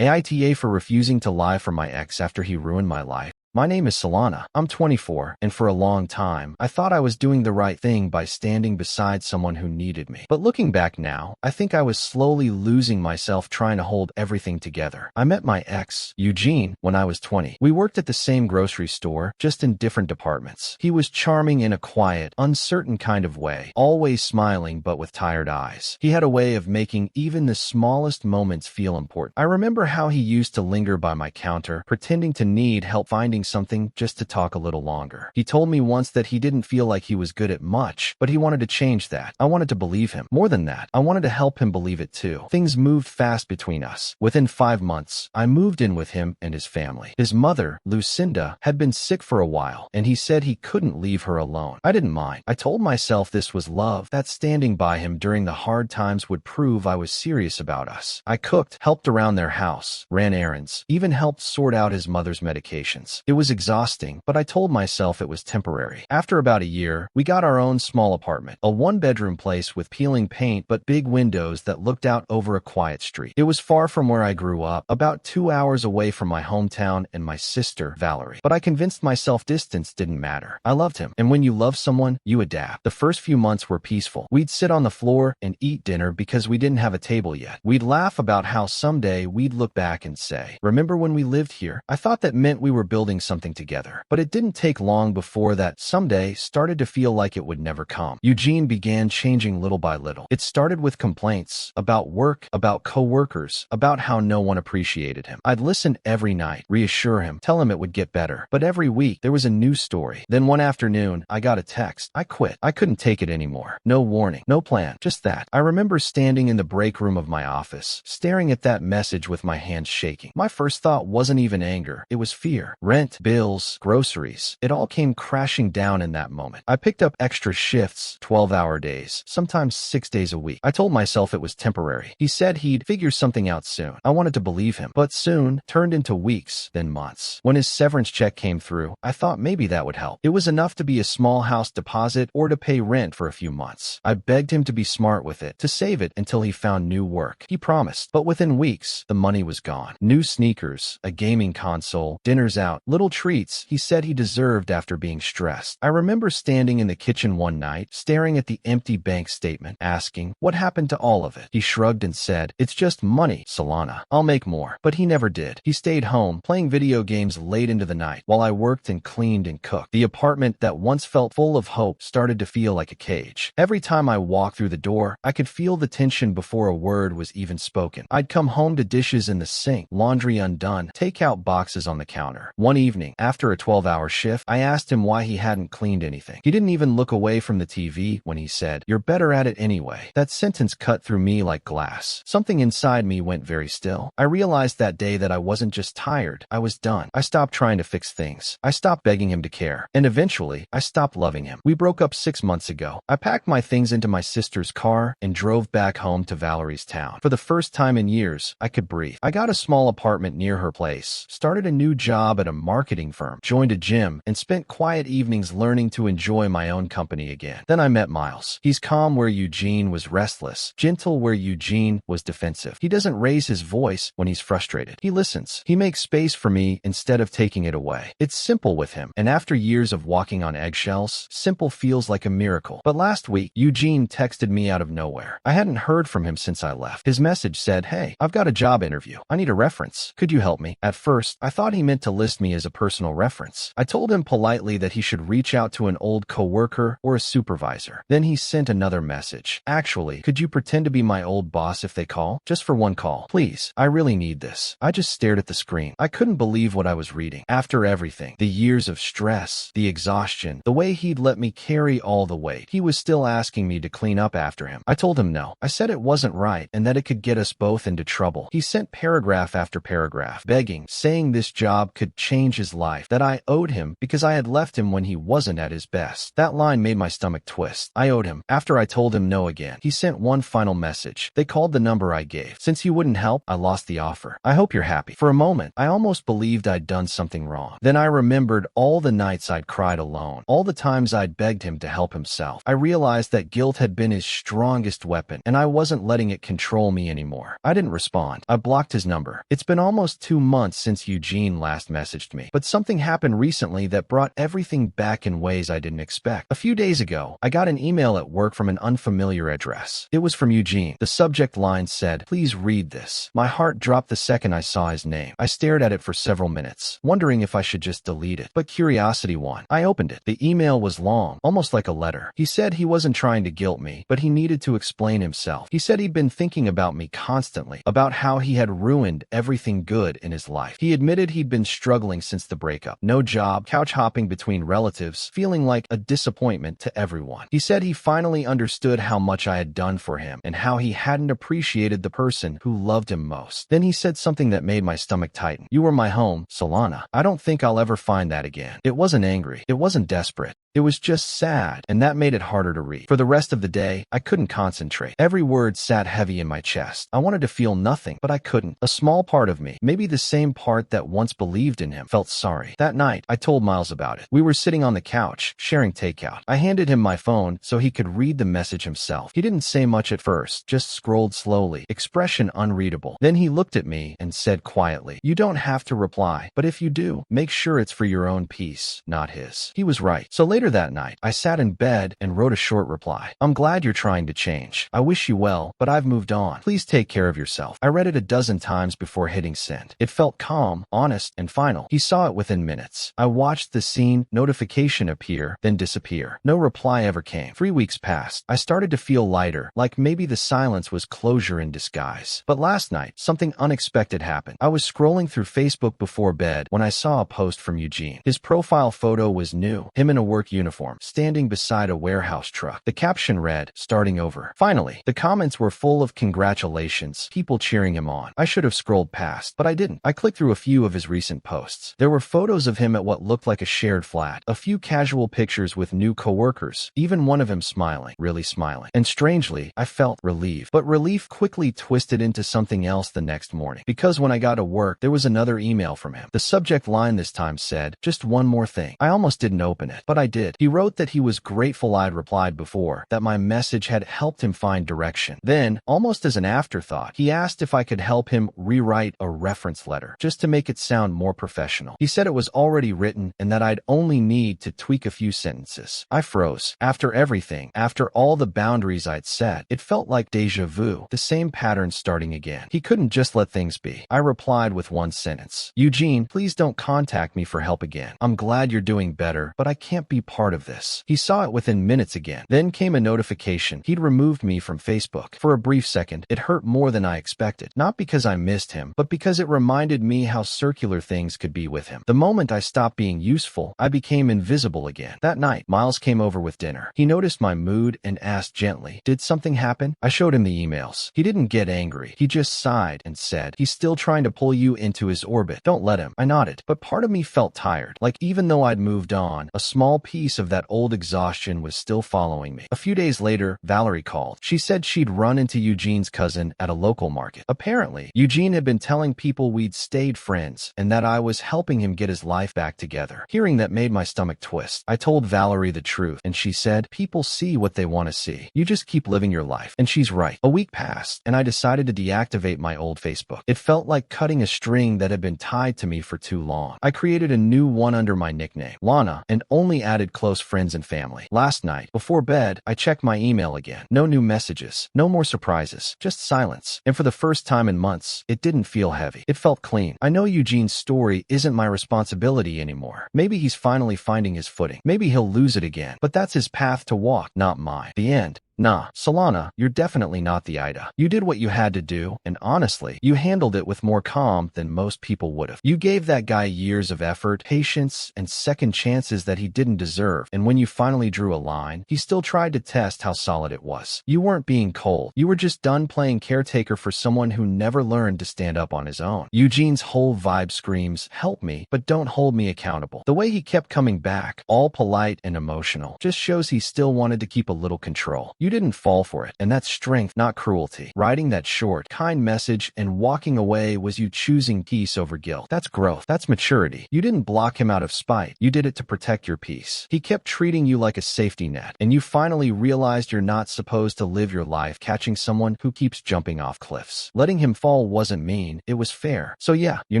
AITA for refusing to lie for my ex after he ruined my life. My name is Solana. I'm 24, and for a long time, I thought I was doing the right thing by standing beside someone who needed me. But looking back now, I think I was slowly losing myself trying to hold everything together. I met my ex, Eugene, when I was 20. We worked at the same grocery store, just in different departments. He was charming in a quiet, uncertain kind of way, always smiling but with tired eyes. He had a way of making even the smallest moments feel important. I remember how he used to linger by my counter, pretending to need help finding something just to talk a little longer. He told me once that he didn't feel like he was good at much, but he wanted to change that. I wanted to believe him. More than that, I wanted to help him believe it too. Things moved fast between us. Within 5 months, I moved in with him and his family. His mother, Lucinda, had been sick for a while, and he said he couldn't leave her alone. I didn't mind. I told myself this was love, that standing by him during the hard times would prove I was serious about us. I cooked, helped around their house, ran errands, even helped sort out his mother's medications. It was exhausting, but I told myself it was temporary. After about a year, we got our own small apartment, a one-bedroom place with peeling paint but big windows that looked out over a quiet street. It was far from where I grew up, about 2 hours away from my hometown and my sister, Valerie. But I convinced myself distance didn't matter. I loved him, and when you love someone, you adapt. The first few months were peaceful. We'd sit on the floor and eat dinner because we didn't have a table yet. We'd laugh about how someday we'd look back and say, "Remember when we lived here?" I thought that meant we were building something together. But it didn't take long before that someday started to feel like it would never come. Eugene began changing little by little. It started with complaints about work, about coworkers, about how no one appreciated him. I'd listen every night, reassure him, tell him it would get better. But every week, there was a new story. Then one afternoon, I got a text. I quit. I couldn't take it anymore. No warning, no plan, just that. I remember standing in the break room of my office, staring at that message with my hands shaking. My first thought wasn't even anger. It was fear. Rent, bills, groceries. It all came crashing down in that moment. I picked up extra shifts, 12-hour days, sometimes 6 days a week. I told myself it was temporary. He said he'd figure something out soon. I wanted to believe him. But soon turned into weeks, then months. When his severance check came through, I thought maybe that would help. It was enough to be a small house deposit or to pay rent for a few months. I begged him to be smart with it, to save it until he found new work. He promised. But within weeks, the money was gone. New sneakers, a gaming console, dinners out, little treats he said he deserved after being stressed. I remember standing in the kitchen one night, staring at the empty bank statement, asking, what happened to all of it? He shrugged and said, "It's just money, Solana. I'll make more." But he never did. He stayed home, playing video games late into the night, while I worked and cleaned and cooked. The apartment that once felt full of hope started to feel like a cage. Every time I walked through the door, I could feel the tension before a word was even spoken. I'd come home to dishes in the sink, laundry undone, takeout boxes on the counter. One evening, after a 12-hour shift, I asked him why he hadn't cleaned anything. He didn't even look away from the TV when he said, "You're better at it anyway." That sentence cut through me like glass. Something inside me went very still. I realized that day that I wasn't just tired, I was done. I stopped trying to fix things. I stopped begging him to care. And eventually, I stopped loving him. We broke up 6 months ago. I packed my things into my sister's car and drove back home to Valerie's town. For the first time in years, I could breathe. I got a small apartment near her place, started a new job at a marketing firm, joined a gym, and spent quiet evenings learning to enjoy my own company again. Then I met Miles. He's calm where Eugene was restless, gentle where Eugene was defensive. He doesn't raise his voice when he's frustrated. He listens. He makes space for me instead of taking it away. It's simple with him, and after years of walking on eggshells, simple feels like a miracle. But last week, Eugene texted me out of nowhere. I hadn't heard from him since I left. His message said, "Hey, I've got a job interview. I need a reference. Could you help me?" At first, I thought he meant to list me as a personal reference. I told him politely that he should reach out to an old coworker or a supervisor. Then he sent another message. "Actually, could you pretend to be my old boss if they call? Just for one call. Please, I really need this." I just stared at the screen. I couldn't believe what I was reading. After everything, the years of stress, the exhaustion, the way he'd let me carry all the weight, he was still asking me to clean up after him. I told him no. I said it wasn't right and that it could get us both into trouble. He sent paragraph after paragraph, begging, saying this job could change change his life, that I owed him because I had left him when he wasn't at his best. That line made my stomach twist. I owed him. After I told him no again, he sent one final message. They called the number I gave. Since he wouldn't help, I lost the offer. I hope you're happy. For a moment, I almost believed I'd done something wrong. Then I remembered all the nights I'd cried alone, all the times I'd begged him to help himself. I realized that guilt had been his strongest weapon, and I wasn't letting it control me anymore. I didn't respond. I blocked his number. It's been almost 2 months since Eugene last messaged me, but something happened recently that brought everything back in ways I didn't expect. A few days ago, I got an email at work from an unfamiliar address. It was from Eugene. The subject line said, "Please read this." My heart dropped the second I saw his name. I stared at it for several minutes, wondering if I should just delete it, but curiosity won. I opened it. The email was long, almost like a letter. He said he wasn't trying to guilt me, but he needed to explain himself. He said he'd been thinking about me constantly, about how he had ruined everything good in his life. He admitted he'd been struggling since the breakup. No job, couch hopping between relatives, feeling like a disappointment to everyone. He said he finally understood how much I had done for him and how he hadn't appreciated the person who loved him most. Then he said something that made my stomach tighten. "You were my home, Solana. I don't think I'll ever find that again." It wasn't angry. It wasn't desperate. It was just sad, and that made it harder to read. For the rest of the day, I couldn't concentrate. Every word sat heavy in my chest. I wanted to feel nothing, but I couldn't. A small part of me, maybe the same part that once believed in him, felt sorry. That night, I told Miles about it. We were sitting on the couch, sharing takeout. I handed him my phone so he could read the message himself. He didn't say much at first, just scrolled slowly, expression unreadable. Then he looked at me and said quietly, "You don't have to reply, but if you do, make sure it's for your own peace, not his." He was right. So later that night, I sat in bed and wrote a short reply. "I'm glad you're trying to change. I wish you well, but I've moved on. Please take care of yourself." I read it a dozen times before hitting send. It felt calm, honest, and final. He saw it within minutes. I watched the scene notification appear, then disappear. No reply ever came. 3 weeks passed. I started to feel lighter, like maybe the silence was closure in disguise. But last night, something unexpected happened. I was scrolling through Facebook before bed when I saw a post from Eugene. His profile photo was new, him in a work uniform, standing beside a warehouse truck. The caption read, "Starting over." Finally, the comments were full of congratulations, people cheering him on. I should have scrolled past, but I didn't. I clicked through a few of his recent posts. There were photos of him at what looked like a shared flat, a few casual pictures with new coworkers, even one of him smiling, really smiling. And strangely, I felt relief. But relief quickly twisted into something else the next morning, because when I got to work, there was another email from him. The subject line this time said, "Just one more thing." I almost didn't open it, but I did. He wrote that he was grateful I'd replied before, that my message had helped him find direction. Then, almost as an afterthought, he asked if I could help him rewrite a reference letter, just to make it sound more professional. He said it was already written and that I'd only need to tweak a few sentences. I froze. After everything, after all the boundaries I'd set, it felt like déjà vu, the same pattern starting again. He couldn't just let things be. I replied with one sentence. "Eugene, please don't contact me for help again. I'm glad you're doing better, but I can't be part of this." He saw it within minutes again. Then came a notification. He'd removed me from Facebook. For a brief second, it hurt more than I expected. Not because I missed him, but because it reminded me how circular things could be with him. The moment I stopped being useful, I became invisible again. That night, Miles came over with dinner. He noticed my mood and asked gently, "Did something happen?" I showed him the emails. He didn't get angry. He just sighed and said, "He's still trying to pull you into his orbit. Don't let him." I nodded, but part of me felt tired. Like even though I'd moved on, a small piece of that old exhaustion was still following me. A few days later, Valerie called. She said she'd run into Eugene's cousin at a local market. Apparently, Eugene had been telling people we'd stayed friends and that I was helping him get his life back together. Hearing that made my stomach twist. I told Valerie the truth, and she said, "People see what they want to see. You just keep living your life." And she's right. A week passed, and I decided to deactivate my old Facebook. It felt like cutting a string that had been tied to me for too long. I created a new one under my nickname, Lana, and only added close friends and family. Last night, before bed, I checked my email again. No new messages, no more surprises, just silence. And for the first time in months, it didn't feel heavy. It felt clean. I know Eugene's story isn't my responsibility anymore. Maybe he's finally finding his footing. Maybe he'll lose it again, but that's his path to walk, not mine. The end. Nah, Solana, you're definitely not the AITA. You did what you had to do, and honestly, you handled it with more calm than most people would have. You gave that guy years of effort, patience, and second chances that he didn't deserve, and when you finally drew a line, he still tried to test how solid it was. You weren't being cold. You were just done playing caretaker for someone who never learned to stand up on his own. Eugene's whole vibe screams, help me, but don't hold me accountable. The way he kept coming back, all polite and emotional, just shows he still wanted to keep a little control. You didn't fall for it, and that's strength, not cruelty. Writing that short, kind message and walking away was you choosing peace over guilt. That's growth. That's maturity. You didn't block him out of spite. You did it to protect your peace. He kept treating you like a safety net, and you finally realized you're not supposed to live your life catching someone who keeps jumping off cliffs. Letting him fall wasn't mean, it was fair. So yeah, you're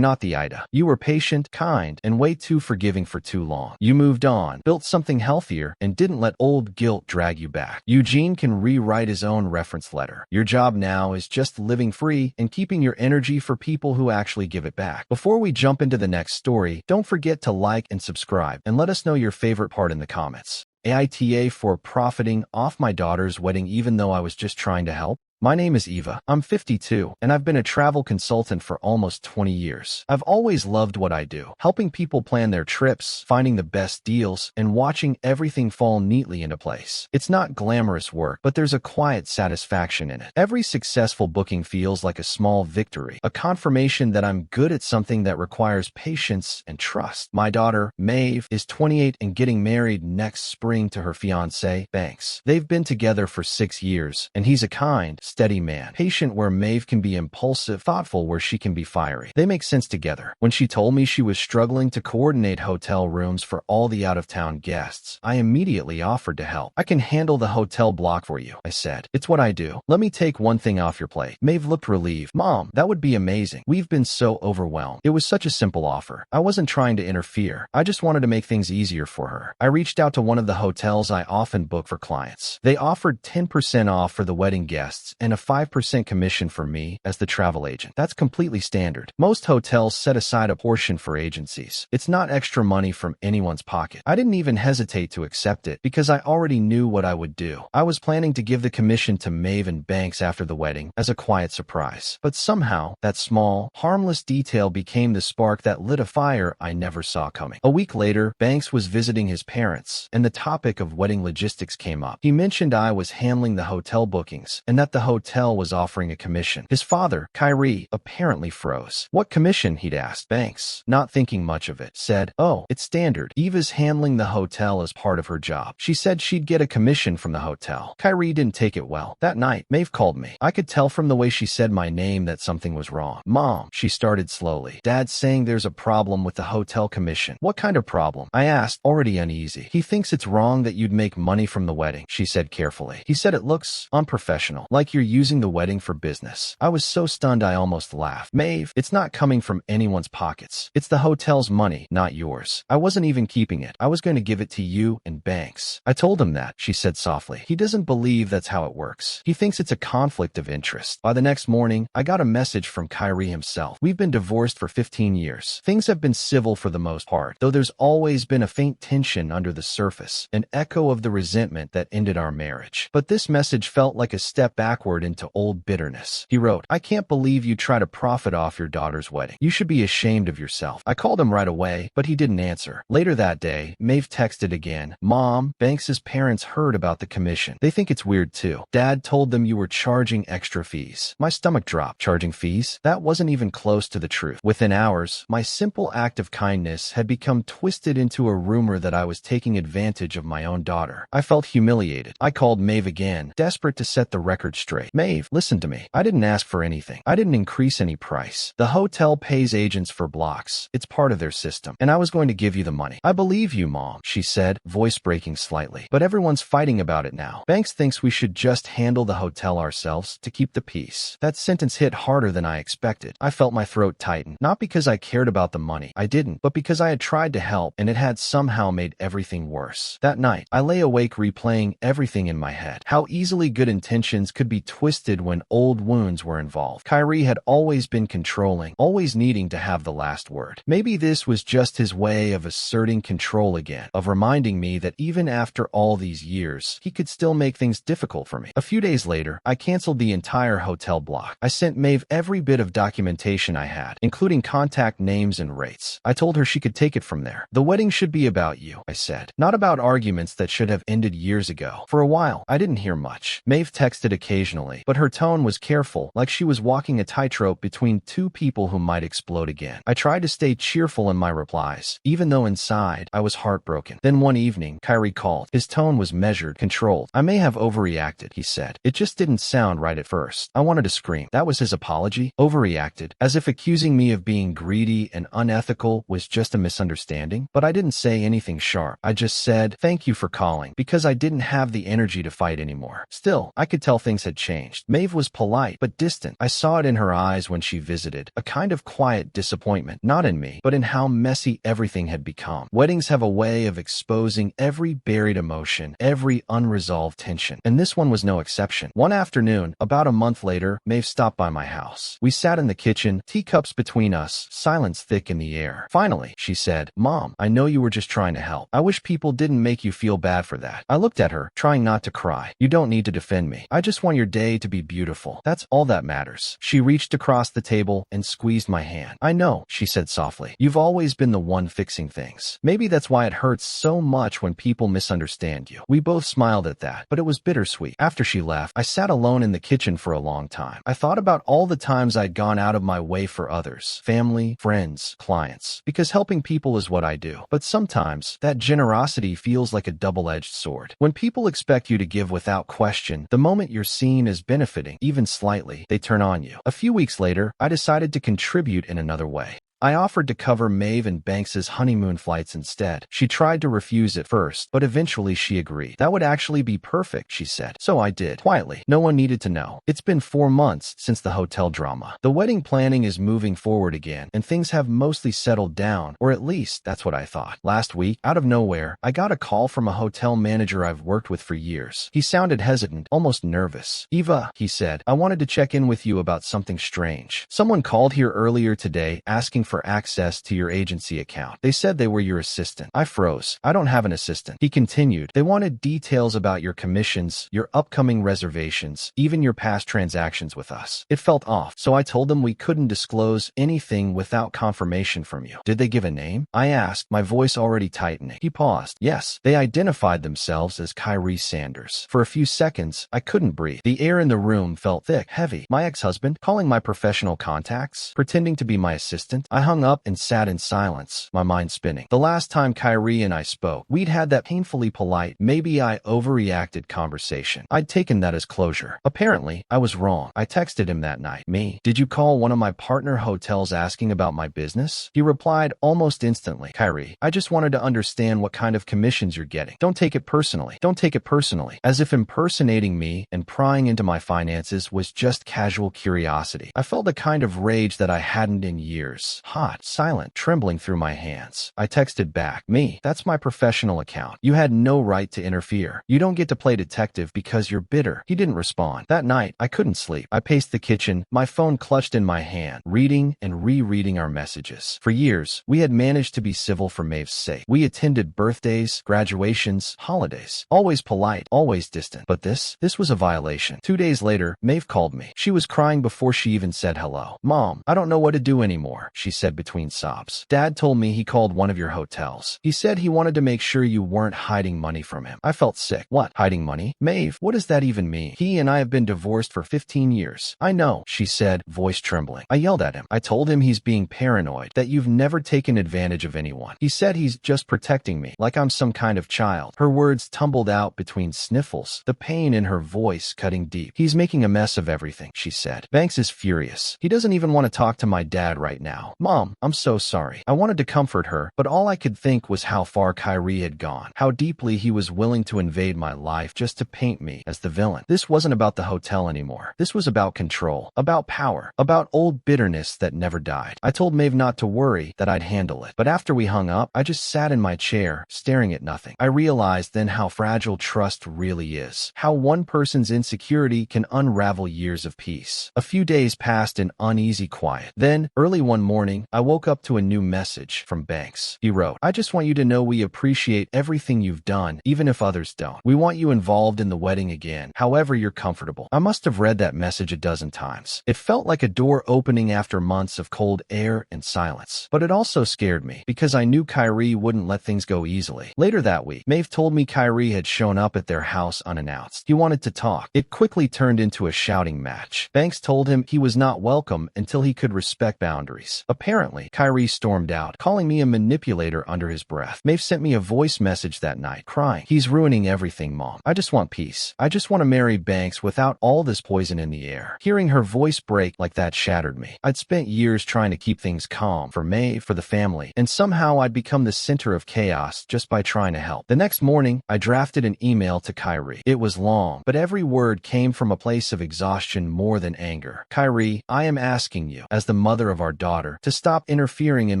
not the AITA. You were patient, kind, and way too forgiving for too long. You moved on, built something healthier, and didn't let old guilt drag you back. Eugene can rewrite his own reference letter. Your job now is just living free and keeping your energy for people who actually give it back. Before we jump into the next story, don't forget to like and subscribe, and let us know your favorite part in the comments. AITA for profiting off my daughter's wedding even though I was just trying to help? My name is Eva. I'm 52, and I've been a travel consultant for almost 20 years. I've always loved what I do, helping people plan their trips, finding the best deals, and watching everything fall neatly into place. It's not glamorous work, but there's a quiet satisfaction in it. Every successful booking feels like a small victory, a confirmation that I'm good at something that requires patience and trust. My daughter, Maeve, is 28 and getting married next spring to her fiancé, Banks. They've been together for 6 years, and he's a kind, steady man, patient where Maeve can be impulsive, thoughtful where she can be fiery. They make sense together. When she told me she was struggling to coordinate hotel rooms for all the out-of-town guests, I immediately offered to help. I can handle the hotel block for you, I said. It's what I do. Let me take one thing off your plate. Maeve looked relieved. Mom, that would be amazing. We've been so overwhelmed. It was such a simple offer. I wasn't trying to interfere. I just wanted to make things easier for her. I reached out to one of the hotels I often book for clients. They offered 10% off for the wedding guests and a 5% commission for me as the travel agent. That's completely standard. Most hotels set aside a portion for agencies. It's not extra money from anyone's pocket. I didn't even hesitate to accept it because I already knew what I would do. I was planning to give the commission to Maeve and Banks after the wedding as a quiet surprise. But somehow, that small, harmless detail became the spark that lit a fire I never saw coming. A week later, Banks was visiting his parents, and the topic of wedding logistics came up. He mentioned I was handling the hotel bookings, and that the hotel was offering a commission. His father, Kyrie, apparently froze. What commission? He'd asked. Banks, not thinking much of it, said, oh, it's standard. Eva's handling the hotel as part of her job. She said she'd get a commission from the hotel. Kyrie didn't take it well. That night, Maeve called me. I could tell from the way she said my name that something was wrong. Mom, she started slowly. Dad's saying there's a problem with the hotel commission. What kind of problem? I asked, already uneasy. He thinks it's wrong that you'd make money from the wedding, she said carefully. He said it looks unprofessional, like you're using the wedding for business. I was so stunned I almost laughed. Maeve, it's not coming from anyone's pockets. It's the hotel's money, not yours. I wasn't even keeping it. I was going to give it to you and Banks. I told him that, she said softly. He doesn't believe that's how it works. He thinks it's a conflict of interest. By the next morning, I got a message from Kyrie himself. We've been divorced for 15 years. Things have been civil for the most part, though there's always been a faint tension under the surface, an echo of the resentment that ended our marriage. But this message felt like a step backward into old bitterness. He wrote, I can't believe you try to profit off your daughter's wedding. You should be ashamed of yourself. I called him right away, but he didn't answer. Later that day, Maeve texted again. Mom, Banks's parents heard about the commission. They think it's weird too. Dad told them you were charging extra fees. My stomach dropped. Charging fees? That wasn't even close to the truth. Within hours, my simple act of kindness had become twisted into a rumor that I was taking advantage of my own daughter. I felt humiliated. I called Maeve again, desperate to set the record straight. Maeve, listen to me. I didn't ask for anything. I didn't increase any price. The hotel pays agents for blocks. It's part of their system. And I was going to give you the money. I believe you, Mom, she said, voice breaking slightly. But everyone's fighting about it now. Banks thinks we should just handle the hotel ourselves to keep the peace. That sentence hit harder than I expected. I felt my throat tighten. Not because I cared about the money. I didn't. But because I had tried to help and it had somehow made everything worse. That night, I lay awake replaying everything in my head. How easily good intentions could be be twisted when old wounds were involved. Kyrie had always been controlling, always needing to have the last word. Maybe this was just his way of asserting control again, of reminding me that even after all these years, he could still make things difficult for me. A few days later, I canceled the entire hotel block. I sent Maeve every bit of documentation I had, including contact names and rates. I told her she could take it from there. The wedding should be about you, I said, not about arguments that should have ended years ago. For a while, I didn't hear much. Maeve texted occasionally, but her tone was careful, like she was walking a tightrope between two people who might explode again. I tried to stay cheerful in my replies, even though inside, I was heartbroken. Then one evening, Kyrie called. His tone was measured, controlled. I may have overreacted, he said. It just didn't sound right at first. I wanted to scream. That was his apology? Overreacted? As if accusing me of being greedy and unethical was just a misunderstanding? But I didn't say anything sharp. I just said, thank you for calling, because I didn't have the energy to fight anymore. Still, I could tell things had changed. Maeve was polite, but distant. I saw it in her eyes when she visited, a kind of quiet disappointment, not in me, but in how messy everything had become. Weddings have a way of exposing every buried emotion, every unresolved tension, and this one was no exception. One afternoon, about a month later, Maeve stopped by my house. We sat in the kitchen, teacups between us, silence thick in the air. Finally, she said, Mom, I know you were just trying to help. I wish people didn't make you feel bad for that. I looked at her, trying not to cry. You don't need to defend me. I just want your day to be beautiful. That's all that matters. She reached across the table and squeezed my hand. I know, she said softly. You've always been the one fixing things. Maybe that's why it hurts so much when people misunderstand you. We both smiled at that, but it was bittersweet. After she left, I sat alone in the kitchen for a long time. I thought about all the times I'd gone out of my way for others, family, friends, clients, because helping people is what I do. But sometimes, that generosity feels like a double-edged sword. When people expect you to give without question, the moment you're seen as benefiting, even slightly, they turn on you. A few weeks later, I decided to contribute in another way. I offered to cover Maeve and Banks's honeymoon flights instead. She tried to refuse at first, but eventually she agreed. That would actually be perfect, she said. So I did, quietly. No one needed to know. It's been 4 months since the hotel drama. The wedding planning is moving forward again, and things have mostly settled down, or at least that's what I thought. Last week, out of nowhere, I got a call from a hotel manager I've worked with for years. He sounded hesitant, almost nervous. Eva, he said, I wanted to check in with you about something strange. Someone called here earlier today asking for access to your agency account. They said they were your assistant. I froze. I don't have an assistant. He continued. They wanted details about your commissions, your upcoming reservations, even your past transactions with us. It felt off, so I told them we couldn't disclose anything without confirmation from you. Did they give a name? I asked, my voice already tightening. He paused. Yes, they identified themselves as Kyrie Sanders. For a few seconds, I couldn't breathe. The air in the room felt thick, heavy. My ex-husband, calling my professional contacts, pretending to be my assistant. I hung up and sat in silence, my mind spinning. The last time Kyrie and I spoke, we'd had that painfully polite, maybe I overreacted conversation. I'd taken that as closure. Apparently, I was wrong. I texted him that night. Me? Did you call one of my partner hotels asking about my business? He replied almost instantly. Kyrie, I just wanted to understand what kind of commissions you're getting. Don't take it personally. Don't take it personally. As if impersonating me and prying into my finances was just casual curiosity. I felt a kind of rage that I hadn't in years. Hot, silent, trembling through my hands. I texted back, me, that's my professional account. You had no right to interfere. You don't get to play detective because you're bitter. He didn't respond. That night, I couldn't sleep. I paced the kitchen, my phone clutched in my hand, reading and rereading our messages. For years, we had managed to be civil for Maeve's sake. We attended birthdays, graduations, holidays. Always polite, always distant. But this was a violation. 2 days later, Maeve called me. She was crying before she even said hello. Mom, I don't know what to do anymore, she said between sobs. Dad told me he called one of your hotels. He said he wanted to make sure you weren't hiding money from him. I felt sick. What? Hiding money? Maeve, what does that even mean? He and I have been divorced for 15 years. I know, she said, voice trembling. I yelled at him. I told him he's being paranoid, that you've never taken advantage of anyone. He said he's just protecting me, like I'm some kind of child. Her words tumbled out between sniffles, the pain in her voice cutting deep. He's making a mess of everything, she said. Banks is furious. He doesn't even want to talk to my dad right now. Mom, "Mom, I'm so sorry." I wanted to comfort her, but all I could think was how far Kyrie had gone, how deeply he was willing to invade my life just to paint me as the villain. This wasn't about the hotel anymore. This was about control, about power, about old bitterness that never died. I told Maeve not to worry, that I'd handle it. But after we hung up, I just sat in my chair, staring at nothing. I realized then how fragile trust really is, how one person's insecurity can unravel years of peace. A few days passed in uneasy quiet. Then, early one morning, I woke up to a new message from Banks. He wrote, "I just want you to know we appreciate everything you've done, even if others don't. We want you involved in the wedding again, however you're comfortable." I must have read that message a dozen times. It felt like a door opening after months of cold air and silence. But it also scared me, because I knew Kyrie wouldn't let things go easily. Later that week, Maeve told me Kyrie had shown up at their house unannounced. He wanted to talk. It quickly turned into a shouting match. Banks told him he was not welcome until he could respect boundaries. Apparently, Kyrie stormed out, calling me a manipulator under his breath. Maeve sent me a voice message that night, crying, "He's ruining everything, Mom. I just want peace. I just want to marry Banks without all this poison in the air." Hearing her voice break like that shattered me. I'd spent years trying to keep things calm for Maeve, for the family, and somehow I'd become the center of chaos just by trying to help. The next morning, I drafted an email to Kyrie. It was long, but every word came from a place of exhaustion more than anger. "Kyrie, I am asking you, as the mother of our daughter, to stop interfering in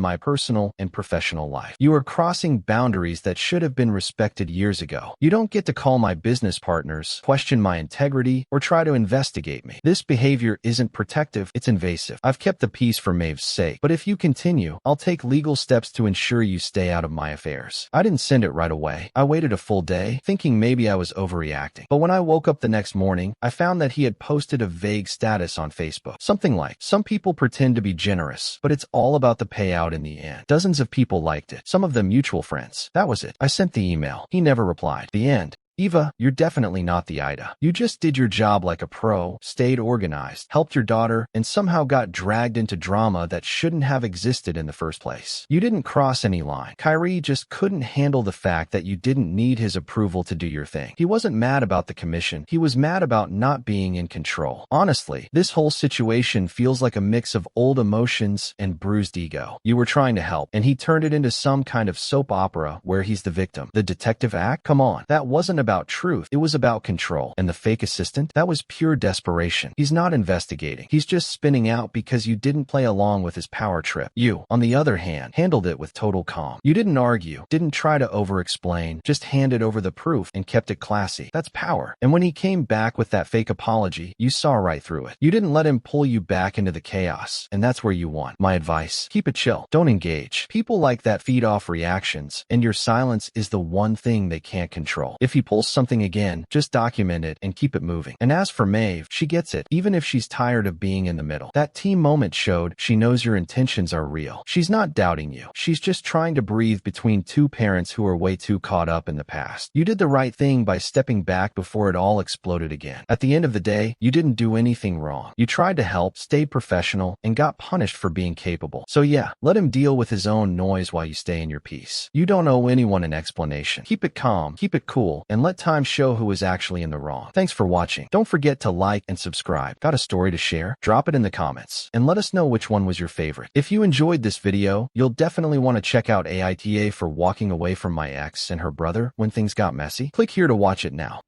my personal and professional life. You are crossing boundaries that should have been respected years ago. You don't get to call my business partners, question my integrity, or try to investigate me. This behavior isn't protective, it's invasive. I've kept the peace for Maeve's sake, but if you continue, I'll take legal steps to ensure you stay out of my affairs." I didn't send it right away. I waited a full day, thinking maybe I was overreacting. But when I woke up the next morning, I found that he had posted a vague status on Facebook. Something like, "Some people pretend to be generous, but it's all about the payout in the end." Dozens of people liked it, some of them mutual friends. That was it. I sent the email. He never replied. The end. "Eva, you're definitely not the AITA. You just did your job like a pro, stayed organized, helped your daughter, and somehow got dragged into drama that shouldn't have existed in the first place. You didn't cross any line. Kyrie just couldn't handle the fact that you didn't need his approval to do your thing. He wasn't mad about the commission. He was mad about not being in control. Honestly, this whole situation feels like a mix of old emotions and bruised ego. You were trying to help, and he turned it into some kind of soap opera where he's the victim. The detective act? Come on. That wasn't about truth. It was about control. And the fake assistant? That was pure desperation. He's not investigating. He's just spinning out because you didn't play along with his power trip. You, on the other hand, handled it with total calm. You didn't argue, didn't try to over-explain, just handed over the proof and kept it classy. That's power. And when he came back with that fake apology, you saw right through it. You didn't let him pull you back into the chaos. And that's where you won. My advice, keep it chill. Don't engage. People like that feed off reactions, and your silence is the one thing they can't control. If he pulls something again, just document it and keep it moving. And as for Maeve, she gets it, even if she's tired of being in the middle. That team moment showed she knows your intentions are real. She's not doubting you. She's just trying to breathe between two parents who are way too caught up in the past. You did the right thing by stepping back before it all exploded again. At the end of the day, you didn't do anything wrong. You tried to help, stayed professional, and got punished for being capable. So yeah, let him deal with his own noise while you stay in your peace. You don't owe anyone an explanation. Keep it calm, keep it cool, and let time show who is actually in the wrong. Thanks for watching. Don't forget to like and subscribe. Got a story to share? Drop it in the comments and let us know which one was your favorite. If you enjoyed this video, you'll definitely want to check out AITA for walking away from my ex and her brother when things got messy. Click here to watch it now.